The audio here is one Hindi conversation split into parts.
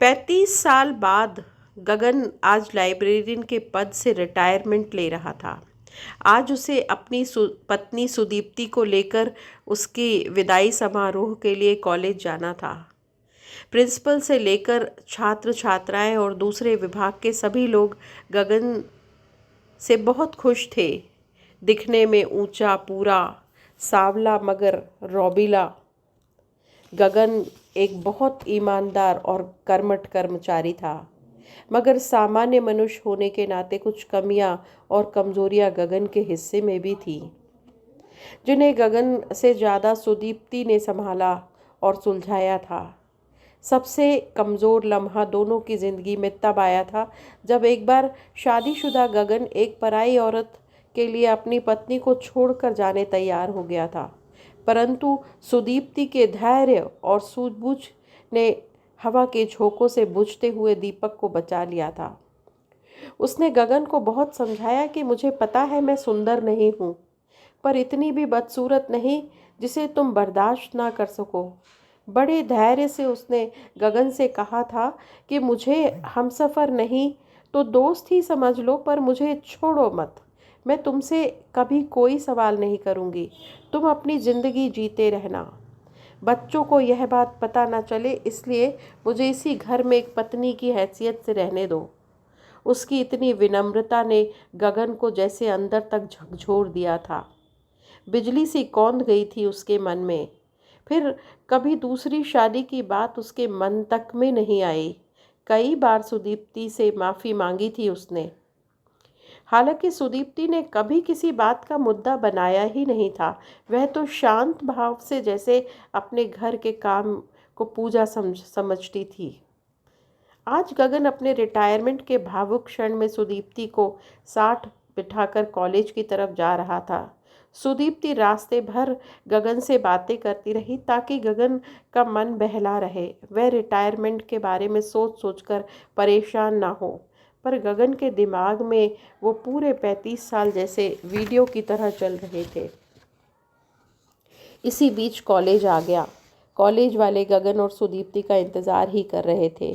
35 साल बाद गगन आज लाइब्रेरियन के पद से रिटायरमेंट ले रहा था। आज उसे अपनी पत्नी सुदीप्ति को लेकर उसके विदाई समारोह के लिए कॉलेज जाना था। प्रिंसिपल से लेकर छात्र छात्राएं और दूसरे विभाग के सभी लोग गगन से बहुत खुश थे। दिखने में ऊंचा, पूरा, सांवला मगर रौबीला, गगन एक बहुत ईमानदार और कर्मठ कर्मचारी था। मगर सामान्य मनुष्य होने के नाते कुछ कमियां और कमजोरियां गगन के हिस्से में भी थी, जिन्हें गगन से ज़्यादा सुदीप्ति ने संभाला और सुलझाया था। सबसे कमज़ोर लम्हा दोनों की ज़िंदगी में तब आया था जब एक बार शादीशुदा गगन एक पराई औरत के लिए अपनी पत्नी को छोड़कर जाने तैयार हो गया था। परंतु सुदीप्ति के धैर्य और सूझबूझ ने हवा के झोंकों से बुझते हुए दीपक को बचा लिया था। उसने गगन को बहुत समझाया कि मुझे पता है मैं सुंदर नहीं हूँ, पर इतनी भी बदसूरत नहीं जिसे तुम बर्दाश्त ना कर सको। बड़े धैर्य से उसने गगन से कहा था कि मुझे हमसफ़र नहीं तो दोस्त ही समझ लो, पर मुझे छोड़ो मत। मैं तुमसे कभी कोई सवाल नहीं करूँगी, तुम अपनी ज़िंदगी जीते रहना। बच्चों को यह बात पता न चले, इसलिए मुझे इसी घर में एक पत्नी की हैसियत से रहने दो। उसकी इतनी विनम्रता ने गगन को जैसे अंदर तक झकझोर दिया था। बिजली सी कौंध गई थी उसके मन में। फिर कभी दूसरी शादी की बात उसके मन तक में नहीं आई। कई बार सुदीप्ति से माफ़ी मांगी थी उसने। हालांकि सुदीप्ति ने कभी किसी बात का मुद्दा बनाया ही नहीं था। वह तो शांत भाव से जैसे अपने घर के काम को पूजा समझती थी। आज गगन अपने रिटायरमेंट के भावुक क्षण में सुदीप्ति को साथ बिठाकर कॉलेज की तरफ जा रहा था। सुदीप्ति रास्ते भर गगन से बातें करती रही ताकि गगन का मन बहला रहे, वह रिटायरमेंट के बारे में सोच सोचकर परेशान ना हो। पर गगन के दिमाग में वो पूरे 35 साल जैसे वीडियो की तरह चल रहे थे। इसी बीच कॉलेज आ गया। कॉलेज वाले गगन और सुदीप्ति का इंतज़ार ही कर रहे थे।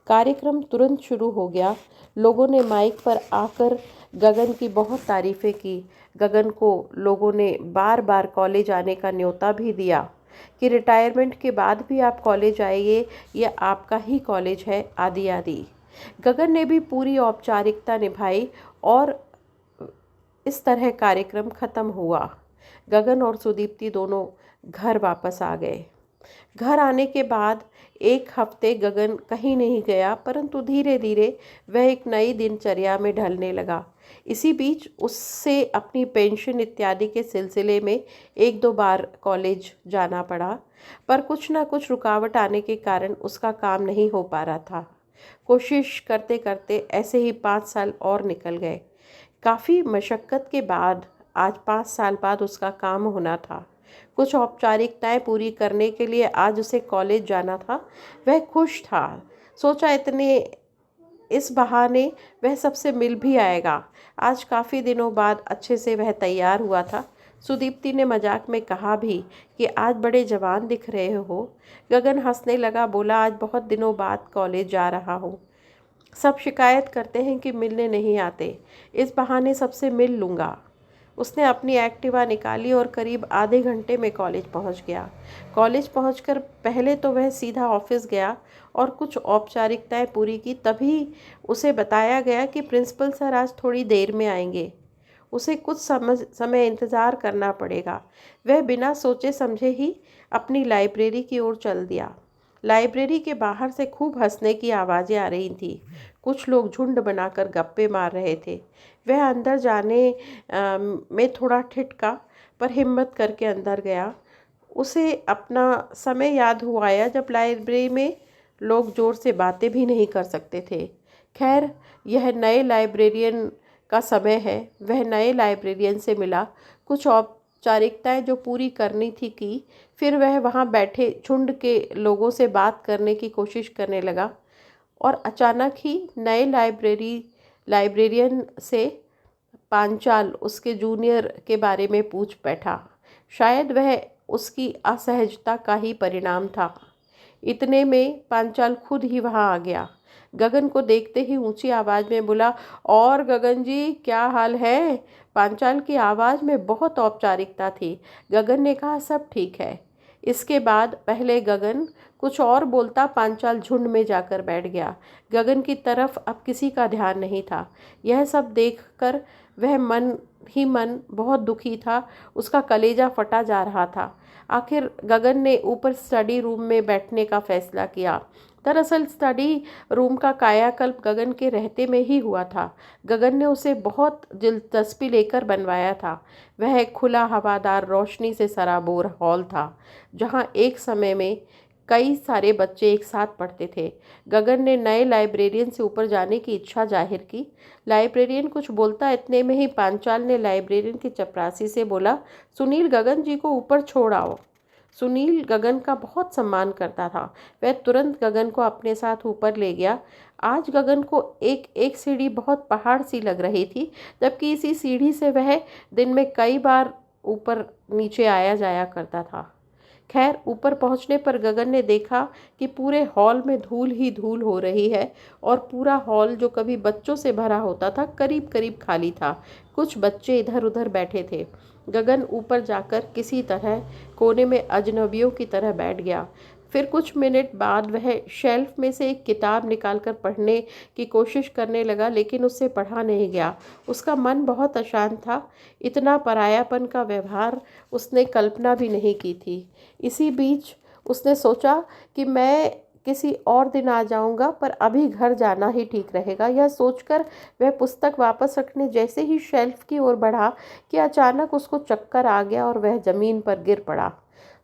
कार्यक्रम तुरंत शुरू हो गया। लोगों ने माइक पर आकर गगन की बहुत तारीफ़ें की। गगन को लोगों ने बार बार कॉलेज आने का न्योता भी दिया कि रिटायरमेंट के बाद भी आप कॉलेज आइए, यह आपका ही कॉलेज है, आदि आदि। गगन ने भी पूरी औपचारिकता निभाई और इस तरह कार्यक्रम खत्म हुआ। गगन और सुदीप्ति दोनों घर वापस आ गए। घर आने के बाद एक हफ्ते गगन कहीं नहीं गया, परंतु धीरे धीरे वह एक नई दिनचर्या में ढलने लगा। इसी बीच उससे अपनी पेंशन इत्यादि के सिलसिले में एक दो बार कॉलेज जाना पड़ा, पर कुछ ना कुछ रुकावट आने के कारण उसका काम नहीं हो पा रहा था। कोशिश करते करते ऐसे ही 5 साल और निकल गए। काफ़ी मशक्क़त के बाद आज 5 साल बाद उसका काम होना था। कुछ औपचारिकताएं पूरी करने के लिए आज उसे कॉलेज जाना था। वह खुश था। सोचा इस बहाने वह सबसे मिल भी आएगा। आज काफ़ी दिनों बाद अच्छे से वह तैयार हुआ था। सुदीप्ति ने मजाक में कहा भी कि आज बड़े जवान दिख रहे हो। गगन हंसने लगा, बोला आज बहुत दिनों बाद कॉलेज जा रहा हूँ। सब शिकायत करते हैं कि मिलने नहीं आते, इस बहाने सबसे मिल लूँगा। उसने अपनी एक्टिवा निकाली और करीब आधे घंटे में कॉलेज पहुंच गया। कॉलेज पहुंचकर पहले तो वह सीधा ऑफिस गया और कुछ औपचारिकताएं पूरी की। तभी उसे बताया गया कि प्रिंसिपल सर आज थोड़ी देर में आएंगे। उसे कुछ समय इंतज़ार करना पड़ेगा। वह बिना सोचे समझे ही अपनी लाइब्रेरी की ओर चल दिया। लाइब्रेरी के बाहर से खूब हंसने की आवाज़ें आ रही थीं। कुछ लोग झुंड बनाकर गप्पे मार रहे थे। वह अंदर जाने में थोड़ा ठिठका, पर हिम्मत करके अंदर गया। उसे अपना समय याद हुआ आया जब लाइब्रेरी में लोग ज़ोर से बातें भी नहीं कर सकते थे। खैर, यह नए लाइब्रेरियन का समय है। वह नए लाइब्रेरियन से मिला, कुछ औपचारिकताएं जो पूरी करनी थी की। फिर वह वहाँ बैठे झुंड के लोगों से बात करने की कोशिश करने लगा और अचानक ही नए लाइब्रेरियन से पांचाल उसके जूनियर के बारे में पूछ बैठा। शायद वह उसकी असहजता का ही परिणाम था। इतने में पांचाल खुद ही वहाँ आ गया। गगन को देखते ही ऊंची आवाज़ में बोला, और गगन जी क्या हाल है? पांचाल की आवाज़ में बहुत औपचारिकता थी। गगन ने कहा, सब ठीक है। इसके बाद पहले गगन कुछ और बोलता, पांचाल झुंड में जाकर बैठ गया। गगन की तरफ अब किसी का ध्यान नहीं था। यह सब देखकर वह मन ही मन बहुत दुखी था। उसका कलेजा फटा जा रहा था। आखिर गगन ने ऊपर स्टडी रूम में बैठने का फैसला किया। दरअसल स्टडी रूम का कायाकल्प गगन के रहते में ही हुआ था। गगन ने उसे बहुत दिलचस्पी लेकर बनवाया था। वह एक खुला हवादार रोशनी से सराबोर हॉल था, जहाँ एक समय में कई सारे बच्चे एक साथ पढ़ते थे। गगन ने नए लाइब्रेरियन से ऊपर जाने की इच्छा जाहिर की। लाइब्रेरियन कुछ बोलता, इतने में ही पांचाल ने लाइब्रेरियन की चपरासी से बोला, सुनील गगन जी को ऊपर छोड़ आओ। सुनील गगन का बहुत सम्मान करता था। वह तुरंत गगन को अपने साथ ऊपर ले गया। आज गगन को एक एक सीढ़ी बहुत पहाड़ सी लग रही थी, जबकि इसी सीढ़ी से वह दिन में कई बार ऊपर नीचे आया जाया करता था। खैर, ऊपर पहुंचने पर गगन ने देखा कि पूरे हॉल में धूल ही धूल हो रही है और पूरा हॉल जो कभी बच्चों से भरा होता था करीब करीब खाली था। कुछ बच्चे इधर उधर बैठे थे। गगन ऊपर जाकर किसी तरह कोने में अजनबियों की तरह बैठ गया। फिर कुछ मिनट बाद वह शेल्फ में से एक किताब निकालकर पढ़ने की कोशिश करने लगा, लेकिन उससे पढ़ा नहीं गया। उसका मन बहुत अशांत था। इतना परायापन का व्यवहार उसने कल्पना भी नहीं की थी। इसी बीच उसने सोचा कि मैं किसी और दिन आ जाऊंगा, पर अभी घर जाना ही ठीक रहेगा। यह सोचकर वह पुस्तक वापस रखने जैसे ही शेल्फ की ओर बढ़ा कि अचानक उसको चक्कर आ गया और वह जमीन पर गिर पड़ा।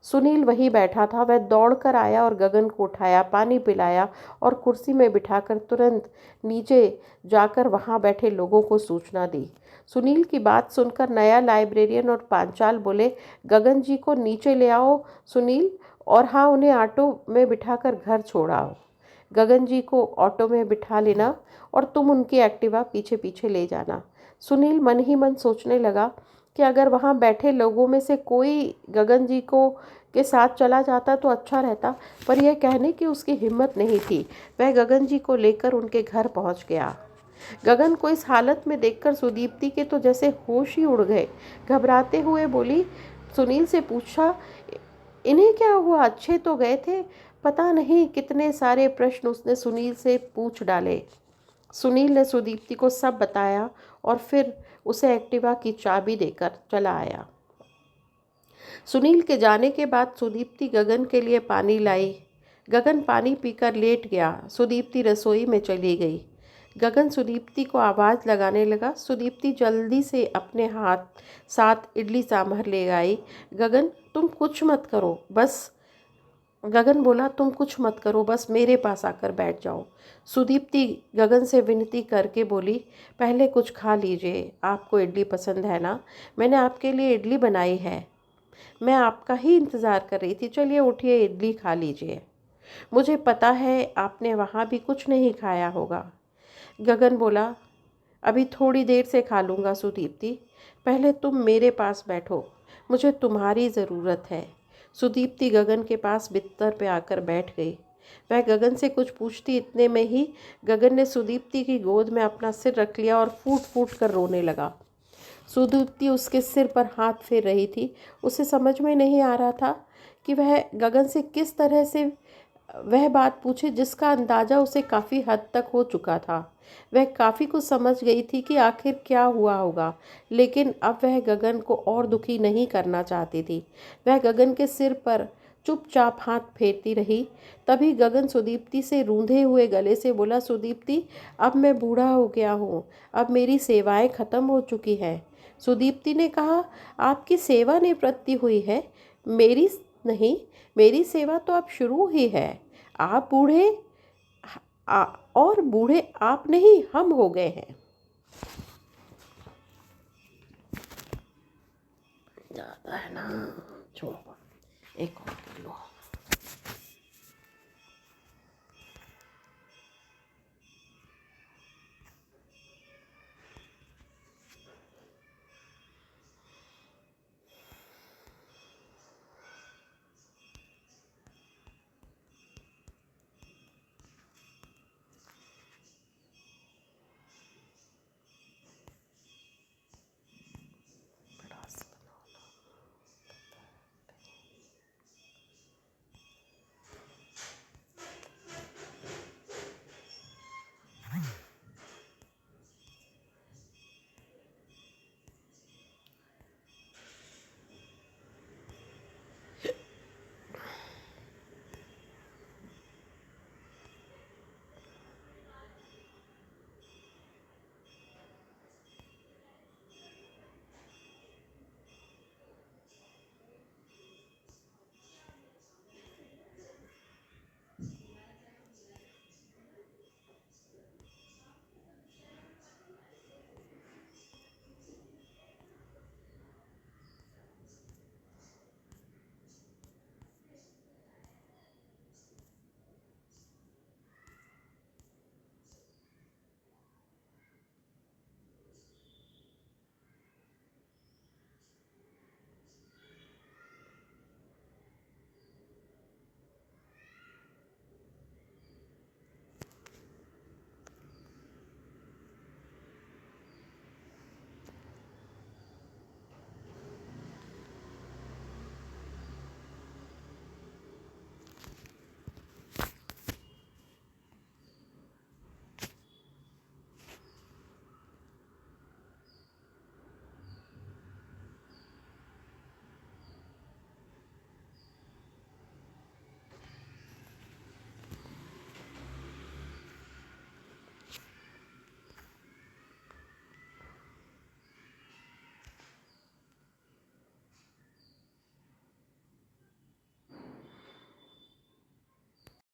सुनील वहीं बैठा था। वह दौड़कर आया और गगन को उठाया, पानी पिलाया और कुर्सी में बिठाकर तुरंत नीचे जाकर वहां बैठे लोगों को सूचना दी। सुनील की बात सुनकर नया लाइब्रेरियन और पांचाल बोले, गगन जी को नीचे ले आओ सुनील, और हाँ, उन्हें ऑटो में बिठाकर घर छोड़ आओ। गगन जी को ऑटो में बिठा लेना और तुम उनकी एक्टिवा पीछे पीछे ले जाना। सुनील मन ही मन सोचने लगा कि अगर वहाँ बैठे लोगों में से कोई गगन जी को के साथ चला जाता तो अच्छा रहता, पर यह कहने की उसकी हिम्मत नहीं थी। वह गगन जी को लेकर उनके घर पहुँच गया। गगन को इस हालत में देखकर सुदीप्ति के तो जैसे होश ही उड़ गए। घबराते हुए बोली, सुनील से पूछा, इन्हें क्या हुआ? अच्छे तो गए थे? पता नहीं कितने सारे प्रश्न उसने सुनील से पूछ डाले। सुनील ने सुदीप्ति को सब बताया और फिर उसे एक्टिवा की चाबी देकर चला आया। सुनील के जाने के बाद सुदीप्ति गगन के लिए पानी लाई। गगन पानी पीकर लेट गया। सुदीप्ति रसोई में चली गई। गगन सुदीप्ति को आवाज़ लगाने लगा। सुदीप्ति जल्दी से अपने हाथ साथ इडली सांभर ले आई। गगन तुम कुछ मत करो, बस गगन बोला, तुम कुछ मत करो, बस मेरे पास आकर बैठ जाओ। सुदीप्ति गगन से विनती करके बोली, पहले कुछ खा लीजिए, आपको इडली पसंद है ना? मैंने आपके लिए इडली बनाई है। मैं आपका ही इंतज़ार कर रही थी। चलिए उठिए, इडली खा लीजिए। मुझे पता है आपने वहाँ भी कुछ नहीं खाया होगा। गगन बोला, अभी थोड़ी देर से खा लूँगा सुदीप्ति, पहले तुम मेरे पास बैठो, मुझे तुम्हारी ज़रूरत है। सुदीप्ति गगन के पास बिस्तर पे आकर बैठ गई। वह गगन से कुछ पूछती, इतने में ही गगन ने सुदीप्ति की गोद में अपना सिर रख लिया और फूट फूट कर रोने लगा। सुदीप्ति उसके सिर पर हाथ फेर रही थी। उसे समझ में नहीं आ रहा था कि वह गगन से किस तरह से वह बात पूछे जिसका अंदाज़ा उसे काफ़ी हद तक हो चुका था। वह काफ़ी कुछ समझ गई थी कि आखिर क्या हुआ होगा, लेकिन अब वह गगन को और दुखी नहीं करना चाहती थी। वह गगन के सिर पर चुपचाप हाथ फेरती रही। तभी गगन सुदीप्ति से रूंधे हुए गले से बोला, सुदीप्ति, अब मैं बूढ़ा हो गया हूँ, अब मेरी सेवाएं ख़त्म हो चुकी हैं। सुदीप्ति ने कहा, आपकी सेवा निवृत्ति हुई है, मेरी नहीं, मेरी सेवा तो अब शुरू ही है। आप बूढ़े और बूढ़े आप नहीं, हम हो गए हैं। ज़्यादा है ना, छोड़ो, एक और कर लो।